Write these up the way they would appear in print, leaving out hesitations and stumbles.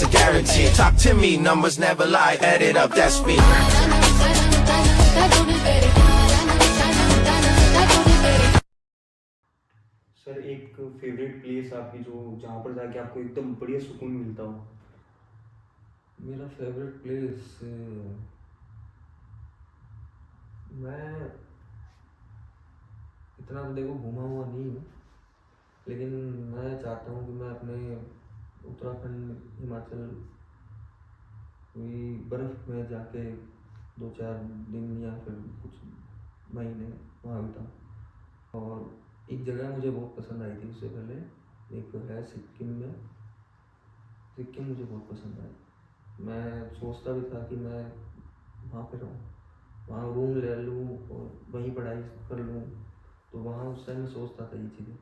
that's a guarantee. Talk to me, numbers never lie, add it up, that's me. Sir एक favourite place आपकी जो जहाँ पर जाके आपको एकदम बढ़िया सुकून मिलता हो। मेरा फेवरेट प्लेस मैं इतना तो देखो घूमा हुआ नहीं हूँ, लेकिन मैं चाहता हूँ कि मैं अपने उत्तराखंड, हिमाचल, कोई बर्फ़ में जाके 2-4 दिन या फिर कुछ महीने वहाँ बिताऊँ। और एक जगह मुझे बहुत पसंद आई थी उससे पहले, एक है सिक्किम में। सिक्किम मुझे बहुत पसंद आई। मैं सोचता भी था कि मैं वहाँ पे रहूँ, वहाँ रूम ले लूँ और वहीं पढ़ाई कर लूँ। तो वहाँ उस टाइम में सोचता था ये चीज़ें,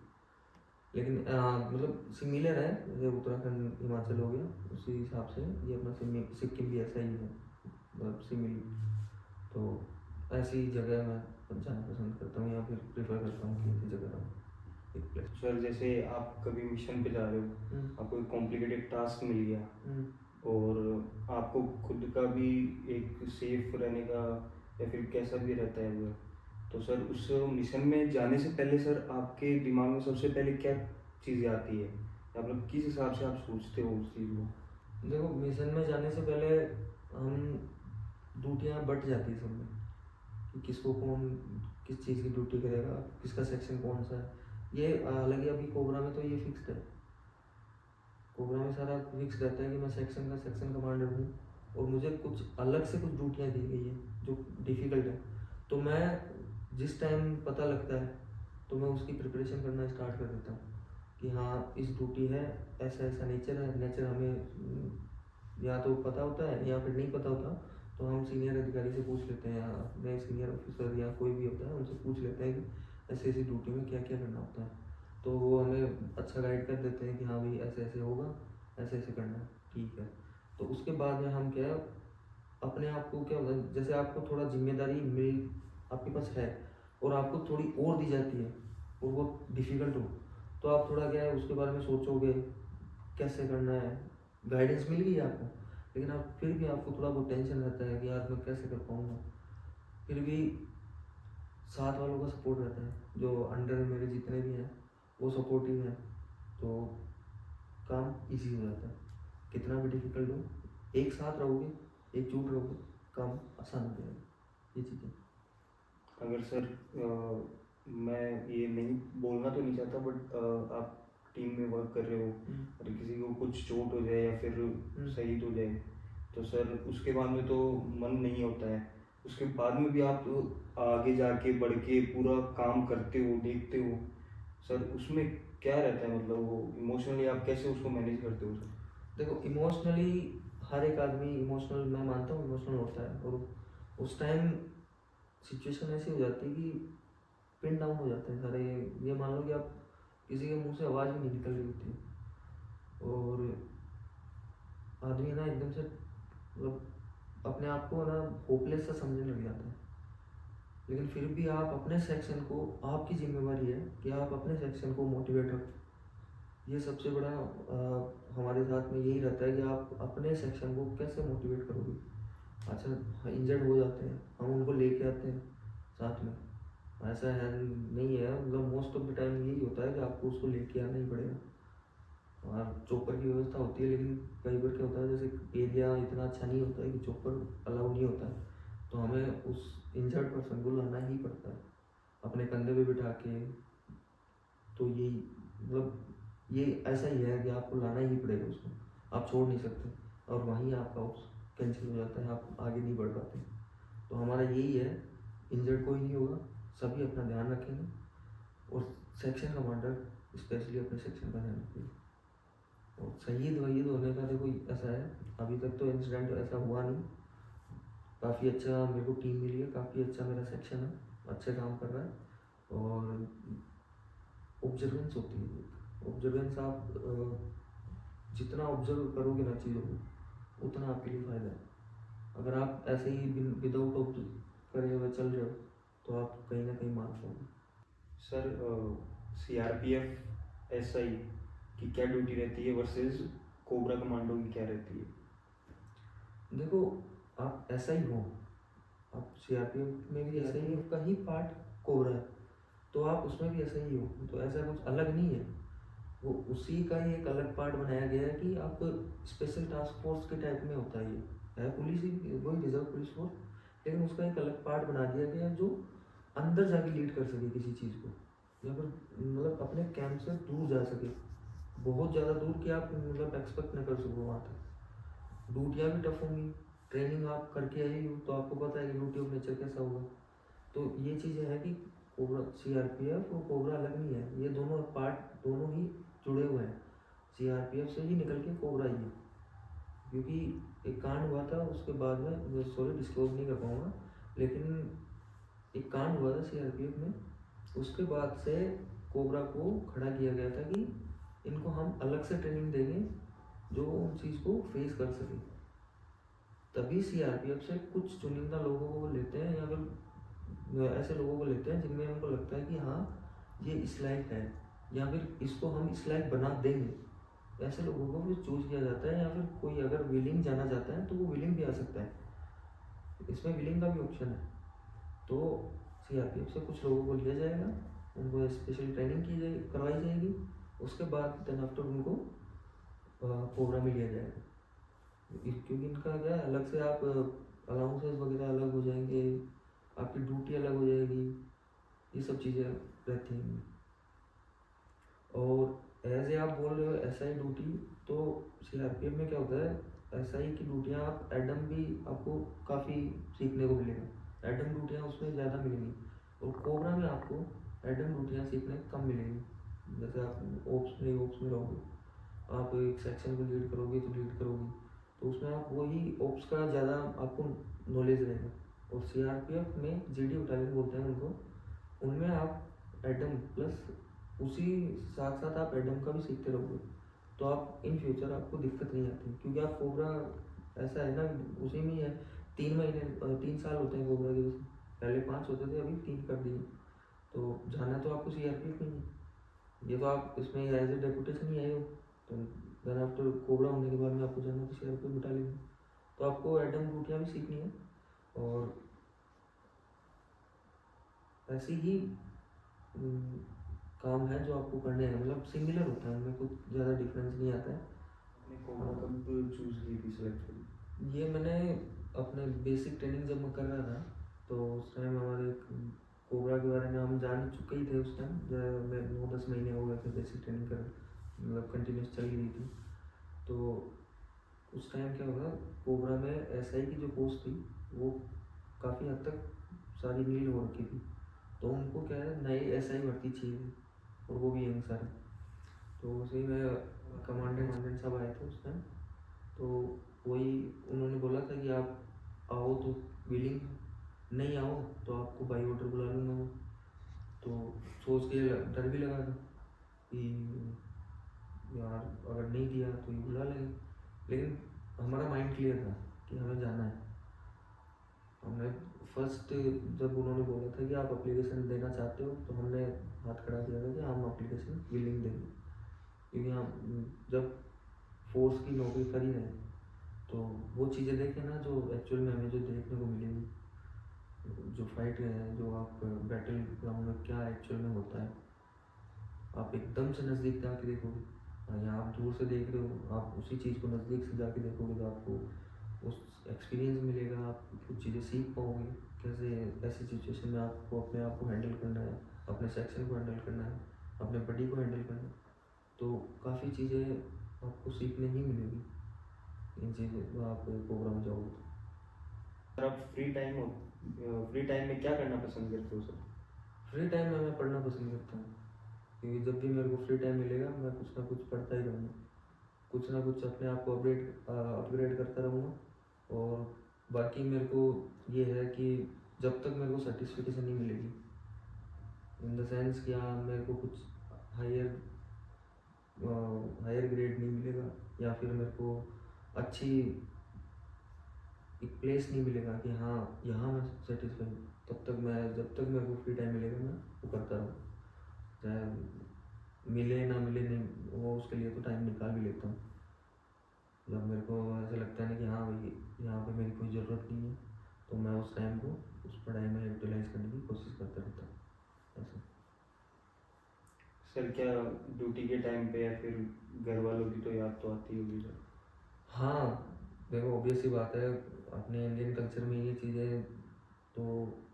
लेकिन मतलब सिमिलर है, जैसे उत्तराखंड हिमाचल हो गया उसी हिसाब से ये अपना सिक्किम भी ऐसा ही है, मतलब सिमिलर। तो ऐसी जगह मैं जाना पसंद करता हूँ या फिर प्रेफर करता हूँ कि ऐसी जगह रहूँ, एक प्लेस। सर जैसे आप कभी मिशन पे जा रहे हो, आपको एक कॉम्प्लिकेटेड टास्क मिल गया और आपको खुद का भी एक सेफ रहने का या फिर कैसा भी रहता है वो, तो सर उस मिशन में जाने से पहले सर आपके दिमाग में सबसे पहले क्या चीज़ें आती है, आप लोग किस हिसाब से आप सोचते हो उस चीज़ को? देखो, मिशन में जाने से पहले हम ड्यूटियाँ बट जाती है सब में, कि किसको कौन किस चीज़ की ड्यूटी करेगा, किसका सेक्शन कौन सा है। ये हालांकि अभी कोबरा में तो ये फिक्स्ड है, कोबरा में सारा फिक्स रहता है कि मैं सेक्शन कमांडर हूँ और मुझे कुछ अलग से कुछ ड्यूटियाँ दी गई है जो डिफ़िकल्ट है। तो मैं जिस टाइम पता लगता है तो मैं उसकी प्रिपरेशन करना स्टार्ट कर देता हूँ कि हाँ इस ड्यूटी है, ऐसा ऐसा नेचर हमें या तो पता होता है या फिर नहीं पता होता, तो हम सीनियर अधिकारी से पूछ लेते हैं या अपने सीनियर ऑफिसर या कोई भी होता है उनसे पूछ लेते हैं कि ऐसी ऐसी ड्यूटी में क्या क्या करना होता है। तो वो हमें अच्छा गाइड कर देते हैं कि हाँ भाई ऐसे ऐसे होगा, ऐसे ऐसे करना है, ठीक है। तो उसके बाद में हम क्या अपने आप को क्या होता है, जैसे आपको थोड़ा जिम्मेदारी मिल आपके पास है और आपको थोड़ी और दी जाती है और वो डिफ़िकल्ट हो, तो आप थोड़ा क्या है उसके बारे में सोचोगे कैसे करना है। गाइडेंस मिल गई आपको, लेकिन आप फिर भी आपको थोड़ा बहुत टेंशन रहता है कि यार मैं कैसे कर पाऊँगा। फिर भी साथ वालों का सपोर्ट रहता है, जो अंडर मेरे जितने भी हैं वो सपोर्टिव है, तो काम इजी हो जाता है। कितना भी डिफिकल्ट हो, एक साथ रहोगे, एकजुट रहोगे, काम आसान हो जाएगा। ये चीज़ें। अगर सर मैं ये नहीं बोलना तो नहीं चाहता, बट आप टीम में वर्क कर रहे हो और किसी को कुछ चोट हो जाए या फिर शहीद हो जाए, तो सर उसके बाद में तो मन नहीं होता है, उसके बाद में भी आप आगे जाके बढ़ के पूरा काम करते हो, देखते हो, सर उसमें क्या रहता है, मतलब वो इमोशनली आप कैसे उसको मैनेज करते हो सर? देखो, इमोशनली हर एक आदमी इमोशनल, मैं मानता हूँ इमोशनल होता है, और उस टाइम सिचुएशन ऐसी हो जाती है कि पिन डाउन हो जाते हैं सारे। ये मान लो कि आप किसी के मुंह से आवाज़ भी नहीं निकल रही होती और आदमी ना एकदम से मतलब अपने आप को ना होपलेस सा समझने लग जाता है। लेकिन फिर भी आप अपने सेक्शन को, आपकी जिम्मेवारी है कि आप अपने सेक्शन को मोटिवेट रखो। ये सबसे बड़ा हमारे साथ में यही रहता है कि आप अपने सेक्शन को कैसे मोटिवेट करोगे। अच्छा, इंजर्ड हो जाते हैं, हम उनको लेके आते हैं साथ में, ऐसा है नहीं है, मतलब मोस्ट ऑफ द टाइम यही होता है कि आपको उसको लेके आना ही पड़ेगा। और चॉपर की व्यवस्था होती है, लेकिन कई बार क्या होता है जैसे एरिया इतना अच्छा नहीं होता है कि चॉपर अलाउ नहीं होता है, तो हमें उस इंजर्ड पर्सन को लाना ही पड़ता है अपने कंधे पे बिठा के। तो यही मतलब ये ऐसा ही है कि आपको लाना ही पड़ेगा उसको, आप छोड़ नहीं सकते, और वहीं आपका कैंसिल हो जाता है, आप आगे नहीं बढ़ पाते। तो हमारा यही है, इंजर्ड कोई नहीं होगा, सभी अपना ध्यान रखेंगे और सेक्शन कमांडर स्पेशली अपने सेक्शन का ध्यान रखेंगे। और शहीद वहीद होने का देखो ऐसा है, अभी तक तो इंसिडेंट ऐसा हुआ नहीं। काफ़ी अच्छा मेरे को टीम मिली है, काफ़ी अच्छा मेरा सेक्शन है, अच्छे काम कर रहा है। और ऑब्जर्वेंस होती है, ऑब्जर्वेंस आप जितना ऑब्जर्व करोगे ना चीज़ों को, उतना आपके लिए फ़ायदा है। अगर आप ऐसे ही विदाउट ऑब्जर्व करे हुए चल रहे हो तो आप कहीं ना कहीं मार पाओगे। सर CRPF SI की क्या ड्यूटी रहती है वर्सेस कोबरा कमांडो की क्या रहती है? देखो, आप ऐसा ही हो, आप सीआरपीएफ में भी ऐसा ही का ही पार्ट कोबरा है, तो आप उसमें भी ऐसा ही हो, तो ऐसा कुछ अलग नहीं है। वो उसी का ही एक अलग पार्ट बनाया गया है कि आप स्पेशल टास्क फोर्स के टाइप में होता है, ये है पुलिस ही, वही रिजर्व पुलिस फोर्स, लेकिन उसका एक अलग पार्ट बना दिया गया है जो अंदर जाके लीड कर सके किसी चीज़ को, या फिर मतलब अपने कैंप से दूर जा सके, बहुत ज़्यादा दूर कि आप मतलब एक्सपेक्ट न कर सको वहाँ तक। ड्यूटियाँ भी टफ होंगी, ट्रेनिंग आप करके आई हो तो आपको पता है कि ड्यूटी ऑफ नेचर कैसा होगा। तो ये चीज़ें हैं कि कोबरा सीआरपीएफ और कोबरा अलग नहीं है, ये दोनों पार्ट दोनों ही जुड़े हुए हैं, सीआरपीएफ से ही निकल के कोबरा ही है। क्योंकि एक कांड हुआ था उसके बाद में, सॉरी डिस्क्लोज नहीं कर पाऊँगा, लेकिन एक कांड हुआ था सीआरपीएफ में, उसके बाद से कोबरा को खड़ा किया गया था कि इनको हम अलग से ट्रेनिंग देंगे जो उन चीज़ को फेस कर सके। तभी सीआरपीएफ से कुछ चुनिंदा लोगों को लेते हैं, या फिर ऐसे लोगों को लेते हैं जिनमें उनको लगता है कि हाँ ये इस लायक है, या फिर इसको हम इस लायक बना देंगे, ऐसे लोगों को फिर चूज किया जाता है। या फिर कोई अगर विलिंग जाना चाहता है तो वो विलिंग भी आ सकता है, इसमें विलिंग का भी ऑप्शन है। तो सीआरपीएफ से कुछ लोगों को लिया जाएगा, उनको स्पेशल ट्रेनिंग की जाएगी, करवाई जाएगी, उसके बाद देन आफ्टर उनको कोबरा में लिया जाएगा। क्योंकि इनका क्या है, अलग से आप अलाउंसेस वगैरह अलग हो जाएंगे, आपकी ड्यूटी अलग हो जाएगी, ये सब चीज़ें रहती हैं। और एज ए आप बोल रहे हो एसआई ड्यूटी, तो सीआरपीएफ में क्या होता है, एसआई की ड्यूटियाँ आप एडम भी आपको काफ़ी सीखने को मिलेगा, एडम ड्यूटियाँ उसमें ज़्यादा मिलेंगी, और कोबरा में आपको एडम ड्यूटियाँ सीखने कम मिलेंगी। जैसे आप ओप्स में रहोगे, आप एक सेक्शन को लीड करोगे तो लीड करोगे, तो उसमें आप वही ओप्स का ज़्यादा आपको नॉलेज रहेगा। और सीआरपीएफ में जीडी बटालियन बोलते हैं उनको, उनमें आप एडम प्लस उसी साथ साथ आप एडम का भी सीखते रहोगे, तो आप इन फ्यूचर आपको दिक्कत नहीं आती। क्योंकि आप कोबरा ऐसा है ना, उसी में ही है, 3 साल होते हैं कोबरा के, वैसे पहले 5 होते थे, अभी 3 कर दिए, तो जाना तो आपको सीआरपीएफ में ही है। ये तो आप इसमें एज ए डेपुटेशन ही आए हो, तो देन आफ्टर कोबरा होने के बाद में आपको जाना तो सीआरपीएफ बटालियन, तो आपको एडम ड्यूटियाँ भी सीखनी है। और ऐसे ही काम है जो आपको करने हैं, मतलब सिमिलर होता है, उनमें कुछ ज़्यादा डिफरेंस नहीं आता है। आपने कोबरा कब चूज़ की थी, सेलेक्ट करी? ये मैंने अपने बेसिक ट्रेनिंग जब मैं कर रहा था, तो उस टाइम हमारे कोबरा के बारे में हम जान चुके ही थे उस टाइम, मैं 9-10 महीने हो गए थे बेसिक ट्रेनिंग कर, मतलब कंटिन्यूस चल ही रही थी। तो उस टाइम क्या होगा, कोबरा में एसआई की जो पोस्ट थी वो काफ़ी हद तक सारी नील हो रखी थी, तो उनको क्या है नए एसआई भर्ती चाहिए, और वो भी यंग सारे। तो उसी में कमांडेंट सब आए थे उस टाइम, तो वही उन्होंने बोला था कि आप आओ तो विलिंग, नहीं आओ तो आपको बाई ऑर्डर बुला लूँगा मैं। तो सोच के डर भी लगा था कि यार अगर नहीं दिया तो ये बुला लेंगे, लेकिन हमारा माइंड क्लियर था कि हमें जाना है। हमने फर्स्ट जब उन्होंने बोला था कि आप एप्लीकेशन देना चाहते हो, तो हमने हाथ खड़ा किया था कि हम एप्लीकेशन विलिंग देंगे, क्योंकि हम जब फोर्स की नौकरी कर ही रहे हैं तो वो चीज़ें देखें ना जो एक्चुअल में हमें जो देखने को मिलेगी, जो फाइट है, जो आप बैटल ग्राउंड में क्या एक्चुअल में होता है, आप एकदम से नज़दीक जाके देखोगे, यहाँ आप दूर से देख रहे हो, आप उसी चीज़ को नज़दीक से जाके देखोगे तो आपको उस एक्सपीरियंस मिलेगा, आप कुछ चीज़ें सीख पाओगे, कैसे ऐसी सिचुएशन में आपको अपने आप को हैंडल करना है, अपने सेक्शन को हैंडल करना है, अपने बडी को हैंडल करना है, तो काफ़ी चीज़ें आपको सीखने ही मिलेगी इन चीज़ें आप प्रोग्राम में जाओगे तो। सर आप फ्री टाइम में क्या करना पसंद करते हो सर? फ्री टाइम में मैं पढ़ना पसंद करता हूँ, क्योंकि जब भी मेरे को फ्री टाइम मिलेगा मैं कुछ ना कुछ पढ़ता ही रहूँगा, कुछ ना कुछ अपने आप को अपग्रेड करता रहूँगा। और बाकी मेरे को ये है कि जब तक मेरे को सर्टिफिकेशन नहीं मिलेगी, इन द सेंस कि हाँ मेरे को कुछ हायर ग्रेड नहीं मिलेगा, या फिर मेरे को अच्छी एक प्लेस नहीं मिलेगा कि हाँ यहाँ मैं सेटिस्फाई, तब तक मैं जब तक मेरे को फ्री टाइम मिलेगा मैं वो करता रहूँ, चाहे मिले ना मिले, नहीं वो उसके लिए तो टाइम निकाल भी लेता हूँ। जब मेरे को ऐसा लगता है ना कि हाँ भाई यहाँ पे मेरी कोई ज़रूरत नहीं है, तो मैं उस टाइम को उस पढ़ाई में यूटिलाइज करने की कोशिश करता रहता हूँ ऐसा। सर क्या ड्यूटी के टाइम पे या फिर घर वालों की तो याद तो आती होगी सर? हाँ देखो ऑब्वियस सी बात है, अपने इंडियन कल्चर में ये चीज़ें तो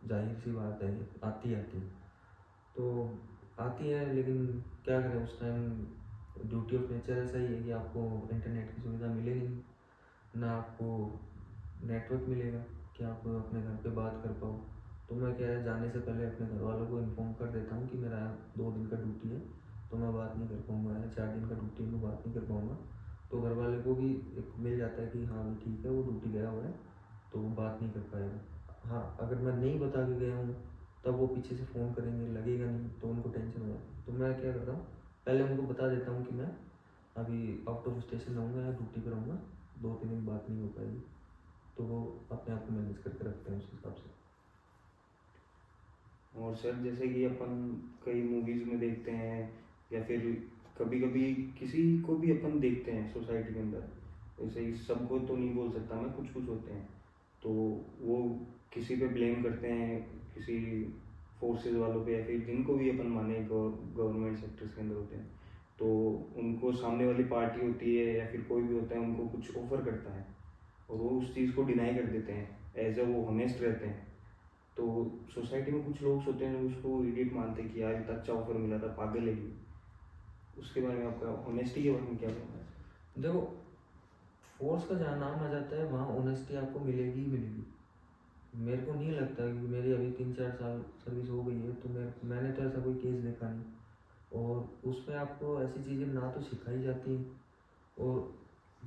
जाहिर सी बात है आती है, तो आती है, लेकिन क्या करें उस टाइम ड्यूटी ऑफ नेचर ऐसा ही है कि आपको इंटरनेट की सुविधा मिलेगी नहीं, ना आपको नेटवर्क मिलेगा कि आप अपने घर पे बात कर पाओ। तो मैं क्या है जाने से पहले अपने घर वालों को इन्फॉर्म कर देता हूँ कि मेरा 2 दिन का ड्यूटी है तो मैं बात नहीं कर पाऊँगा, या 4 दिन का ड्यूटी है मैं बात नहीं कर पाऊँगा। तो घर वाले को भी एक मिल जाता है कि हाँ भाई ठीक है वो ड्यूटी गया हुआ है तो वो बात नहीं कर पाएगा। हाँ अगर मैं नहीं बता के गया हूँ तब वो पीछे से फ़ोन करेंगे, लगेगा नहीं तो उनको टेंशन हो जाती है। तो मैं क्या करता हूँ पहले उनको बता देता हूँ कि मैं अभी आउट ऑफ स्टेशन रहूँगा या ड्यूटी पर रहूँगा, 2-3 दिन बात नहीं हो पाएगी, तो वो अपने आप को मैनेज करके रखते हैं उस हिसाब से। और सर जैसे कि अपन कई मूवीज़ में देखते हैं या फिर कभी कभी किसी को भी अपन देखते हैं सोसाइटी के अंदर, जैसे ही सबको तो नहीं बोल सकता मैं, कुछ कुछ होते हैं तो वो किसी पे ब्लेम करते हैं, किसी फोर्सेस वालों पे या फिर जिनको भी अपन माने गवर्नमेंट सेक्टर्स के अंदर होते हैं, तो उनको सामने वाली पार्टी होती है या फिर कोई भी होता है उनको कुछ ऑफर करता है और वो उस चीज़ को डिनाई कर देते हैं एज अ वो होनेस्ट रहते हैं। तो सोसाइटी में कुछ लोग होते हैं जो उसको इडियट मानते हैं कि यार इतना अच्छा ऑफर मिला था, पागल है ये। उसके बारे में आपका ऑनेस्टी के बारे में क्या कहना है? देखो फोर्स का जहाँ नाम आ जाता है वहाँ ऑनेस्टी आपको मिलेगी ही मिलेगी। मेरे को नहीं लगता कि मेरी अभी 3-4 साल सर्विस हो गई है तो मैंने तो ऐसा कोई केस देखा नहीं, और उसमें आपको ऐसी चीज़ें ना तो सिखाई जाती हैं, और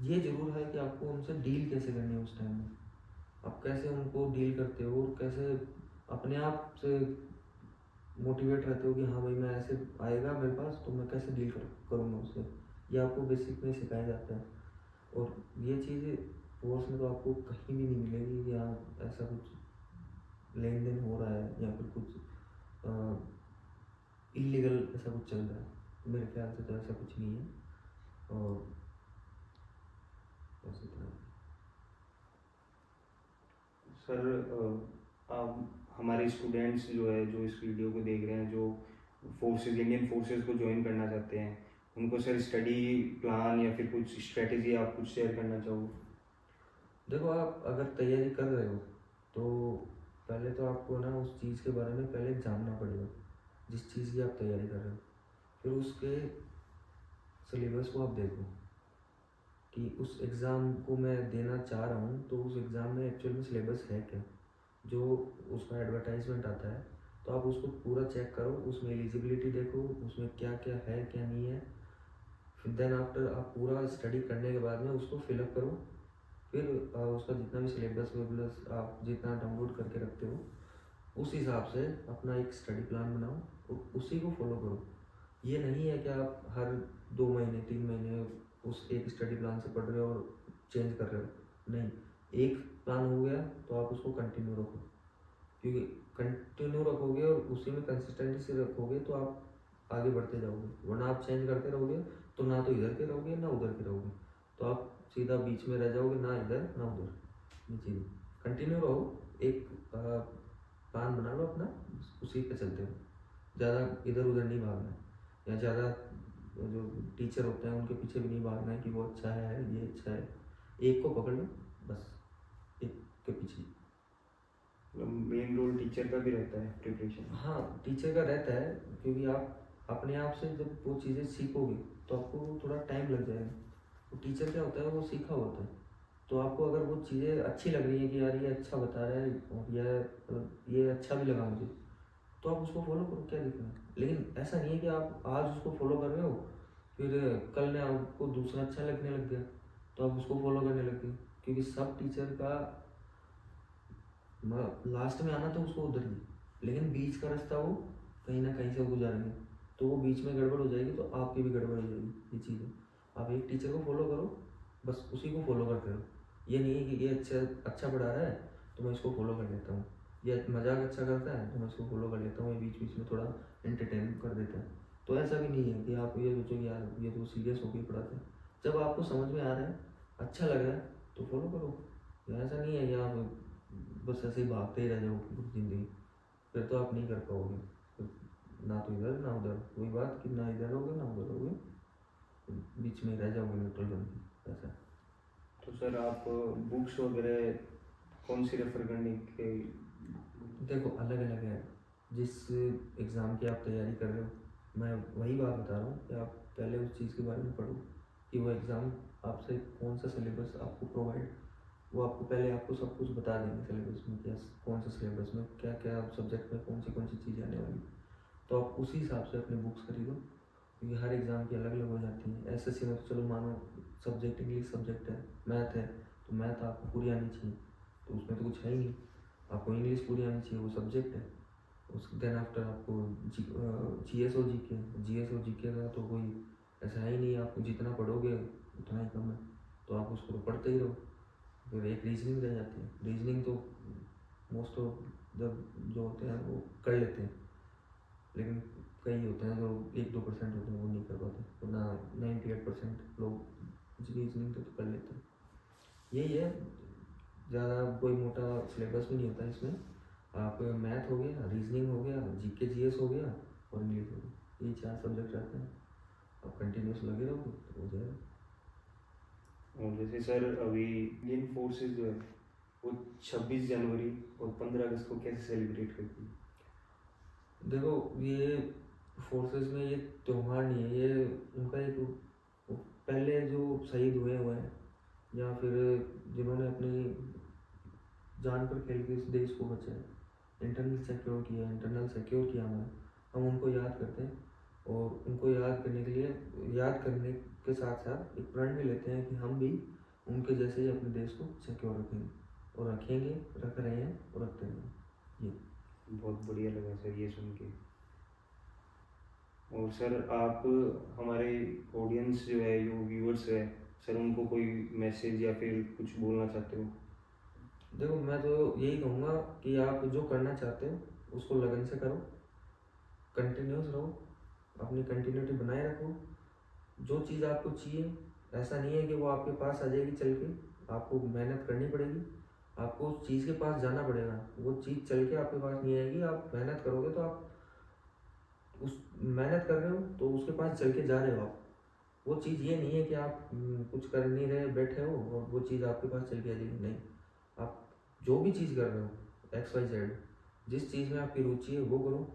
ये ज़रूर है कि आपको उनसे डील कैसे करनी है उस टाइम में, आप कैसे उनको डील करते हो और कैसे अपने आप से मोटिवेट रहते हो कि हाँ भाई मैं ऐसे आएगा मेरे पास तो मैं कैसे डील करूँगा उससे, ये आपको बेसिक में सिखाया जाता है। और ये चीज़ कोर्स में तो आपको कहीं भी नहीं मिलेगी कि हाँ ऐसा कुछ लेन देन हो रहा है या फिर कुछ इलीगल ऐसा कुछ चल रहा है, मेरे ख्याल से तो ऐसा कुछ नहीं है। और बस इतना ही। सर आप हमारे स्टूडेंट्स जो है जो इस वीडियो को देख रहे हैं, जो फोर्सेस इंडियन फोर्सेस को ज्वाइन करना चाहते हैं, उनको सर स्टडी प्लान या फिर कुछ स्ट्रेटेजी आप कुछ शेयर करना चाहो? देखो आप अगर तैयारी कर रहे हो तो पहले तो आपको ना उस चीज़ के बारे में पहले जानना पड़ेगा जिस चीज़ की आप तैयारी कर रहे हो, फिर उसके सिलेबस को आप देखो कि उस एग्ज़ाम को मैं देना चाह रहा हूँ तो उस एग्ज़ाम में एक्चुअल में सिलेबस है क्या, जो उसका एडवर्टाइजमेंट आता है तो आप उसको पूरा चेक करो, उसमें एलिजिबिलिटी देखो उसमें क्या क्या है क्या नहीं है, फिर देन आफ्टर आप पूरा स्टडी करने के बाद में उसको फिलअप करो, फिर उसका जितना भी सिलेबस वेबलस आप जितना डाउनलोड करके रखते हो उस हिसाब से अपना एक स्टडी प्लान बनाओ और उसी को फॉलो करो। ये नहीं है कि आप हर 2 महीने 3 महीने उस एक स्टडी प्लान से पढ़ रहे हो और चेंज कर रहे हो, नहीं, एक प्लान हो गया तो आप उसको कंटिन्यू रखो, क्योंकि कंटिन्यू रखोगे और उसी में कंसिस्टेंसी से रखोगे तो आप आगे बढ़ते जाओगे, वरना आप चेंज करते रहोगे तो ना तो इधर के रहोगे ना उधर के रहोगे, तो आप सीधा बीच में रह जाओगे, ना इधर ना उधर। ये चीज़ कंटिन्यू रहो, एक प्लान बना लो अपना, उसी पे चलते रहो, ज़्यादा इधर उधर नहीं भागना है, या ज़्यादा जो टीचर होते हैं उनके पीछे भी नहीं भागना है कि वो अच्छा है ये अच्छा है, एक को पकड़ लो बस, एक के पीछे। मेन रोल टीचर का भी रहता है प्रिपरेशन? हाँ टीचर का रहता है, क्योंकि आप अपने आप से जब वो चीज़ें सीखोगे तो आपको थोड़ा टाइम लग जाएगा, तो टीचर क्या होता है वो सीखा होता है, तो आपको अगर वो चीज़ें अच्छी लग रही है कि यार ये अच्छा बता रहा है और ये अच्छा भी लगा मुझे, तो आप उसको फॉलो करो, क्या दिक्कत है। लेकिन ऐसा नहीं है कि आप आज उसको फॉलो कर रहे हो फिर कल ने आपको दूसरा अच्छा लगने लग गया तो आप उसको फॉलो करने लग गए, क्योंकि सब टीचर का लास्ट में आना तो उसको उधर ही, लेकिन बीच का रास्ता वो कहीं ना कहीं से गुजारेंगे, तो वो बीच में गड़बड़ हो जाएगी तो आपकी भी गड़बड़ हो जाएगी। ये चीज़ है, आप एक टीचर को फॉलो करो, बस उसी को फॉलो करते रहो, ये नहीं है कि ये अच्छा पढ़ा रहा है तो मैं इसको फॉलो कर लेता हूँ, ये मजाक अच्छा करता है तो मैं इसको फॉलो कर लेता हूँ, ये बीच बीच में थोड़ा एंटरटेन कर देता है, तो ऐसा भी नहीं है कि आप ये सोचो कि यार ये तो सीरियस होकर पढ़ाते हैं। जब आपको समझ में आ रहा है अच्छा लग रहा है तो फॉलो करो। ऐसा नहीं है कि आप बस ऐसे ही भागते ही रह जाओ पूरी ज़िंदगी, फिर तो आप नहीं कर पाओगे। फिर ना तो इधर ना उधर, वही बात कि ना इधर होगे ना उधर होगे, बीच में रह जाओगे न्यूट्रल बन के, ऐसा। तो सर आप बुक्स वगैरह कौन सी रेफर करने के? देखो अलग अलग है, जिस एग्ज़ाम की आप तैयारी कर रहे हो, मैं वही बात बता रहा हूँ कि आप पहले उस चीज़ के बारे में पढ़ो कि वो एग्ज़ाम आपसे कौन सा सिलेबस आपको प्रोवाइड, वो आपको पहले आपको सब कुछ बता देंगे सिलेबस में, क्या कौन सा सिलेबस में क्या क्या सब्जेक्ट में कौन सी चीज़ें आने वाली। तो आप उसी हिसाब से अपने बुक्स खरीदो, क्योंकि हर एग्ज़ाम की अलग अलग हो जाती हैं। एसएससी में तो चलो मानो सब्जेक्ट इंग्लिश सब्जेक्ट है, मैथ है, तो मैथ आपको पूरी आनी चाहिए, तो उसमें तो कुछ है ही नहीं। आपको इंग्लिश पूरी आनी चाहिए, वो सब्जेक्ट है। उस देन आफ्टर आपको जीएस और जीके का तो कोई ऐसा है ही नहीं, आपको जितना पढ़ोगे उतना ही कम है, तो आप उसको तो पढ़ते ही रहो। फिर एक रीजनिंग रह जाती है, रीजनिंग तो मोस्ट ऑफ द जो होते हैं वो कर लेते हैं, लेकिन कई होते हैं जो 1-2% होते हैं वो नहीं कर पाते, वरना 98% लोग रीजनिंग तो कर लेते हैं। यही है, ज़्यादा कोई मोटा सिलेबस भी नहीं होता इसमें। आप मैथ हो गया, रीजनिंग हो गया, जीके जीएस हो गया और इंग्लिश हो गया, ये 4 सब्जेक्ट रहते हैं। आप कंटिन्यूस लगे रहोगे तो हो जाएगा। और जैसे सर अभी इंडियन फोर्सेस जो है वो 26 जनवरी और 15 अगस्त को कैसे सेलिब्रेट करती है? देखो ये फोर्सेस में ये त्यौहार नहीं है, ये उनका एक पहले जो शहीद हुए हैं या फिर जिन्होंने अपनी जान पर खेल के इस देश को बचाया, इंटरनल सिक्योर किया हम उनको याद करते हैं। और उनको याद करने के लिए, याद करने के साथ साथ एक प्रण भी लेते हैं कि हम भी उनके जैसे ही अपने देश को सिक्योर रखेंगे, और रखेंगे, रख रहे हैं और रखते रहेंगे। ये बहुत बढ़िया लगा सर ये सुन के। और सर आप हमारे ऑडियंस जो है, जो व्यूअर्स है सर, उनको कोई मैसेज या फिर कुछ बोलना चाहते हो? देखो मैं तो यही कहूँगा कि आप जो करना चाहते हो उसको लगन से करो, कंटिन्यूस रहो, अपनी कंटिन्यूटी बनाए रखो। जो चीज़ आपको चाहिए, ऐसा नहीं है कि वो आपके पास आ जाएगी चल के, आपको मेहनत करनी पड़ेगी, आपको उस चीज़ के पास जाना पड़ेगा। वो चीज़ चल के आपके पास नहीं आएगी, आप मेहनत करोगे तो आप उस मेहनत कर रहे हो तो उसके पास चल के जा रहे हो आप। वो चीज़ ये नहीं है कि आप कुछ कर नहीं रहे बैठे हो और वो चीज़ आपके पास चल के आ जाएगी, नहीं। आप जो भी चीज़ कर रहे हो XYZ, जिस चीज़ में आपकी रुचि है वो करो,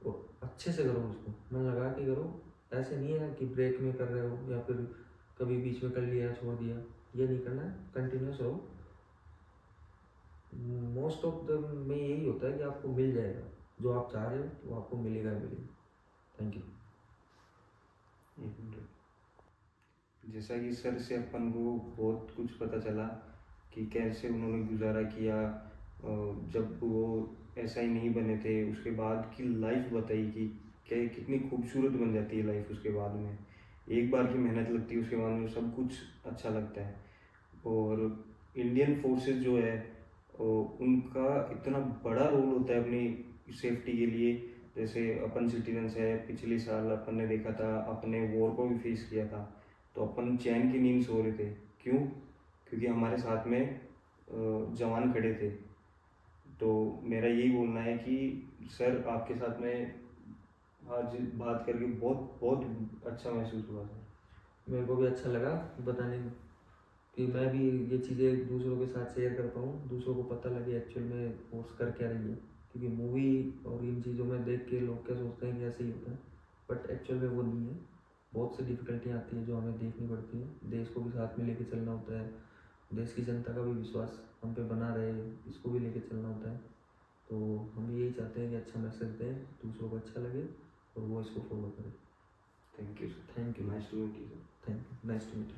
और अच्छे से करो, उसको मन लगा के करो। ऐसे नहीं है कि ब्रेक में कर रहे हो या फिर कभी बीच में कर लिया छोड़ दिया, ये नहीं करना है, कंटिन्यूस रहो। मोस्ट ऑफ द में यही होता है कि आपको मिल जाएगा जो आप चाह रहे हो, वो आपको मिलेगा मिलेगा। Thank you. जैसा कि सर से अपन को बहुत कुछ पता चला कि कैसे उन्होंने गुजारा किया, जब वो ऐसा ही नहीं बने थे, उसके बाद की लाइफ बताई कि क्या कितनी खूबसूरत बन जाती है लाइफ उसके बाद में। एक बार की मेहनत लगती है, उसके बाद में सब कुछ अच्छा लगता है। और इंडियन फोर्सेस जो है उनका इतना बड़ा रोल होता है अपनी सेफ्टी के लिए। जैसे अपन सिटीजन्स है, पिछले साल अपन ने देखा था, अपने वॉर को भी फेस किया था, तो अपन चैन की नींद सो रहे थे। क्यों? क्योंकि हमारे साथ में जवान खड़े थे। तो मेरा यही बोलना है कि सर आपके साथ में आज बात करके बहुत बहुत अच्छा महसूस हुआ सर। मेरे को भी अच्छा लगा बताने में कि मैं भी ये चीज़ें दूसरों के साथ शेयर कर पाऊँ, दूसरों को पता लगे एक्चुअल में फोर्स कर क्या रही है। क्योंकि मूवी और इन चीज़ों में देख के लोग क्या सोचते हैं कि ऐसे ही होता है, बट एक्चुअल में वो नहीं है। बहुत सी डिफ़िकल्टियाँ आती हैं जो हमें देखनी पड़ती है, देश को भी साथ में लेके चलना होता है, देश की जनता का भी विश्वास हम पे बना रहे, इसको भी लेके चलना होता है। तो हम यही चाहते हैं कि अच्छा मैसेज दें, दूसरों को अच्छा लगे और वो इसको फॉलो करें। Thank you sir. Thank you. Nice to meet you sir. Thank you. Nice to meet you.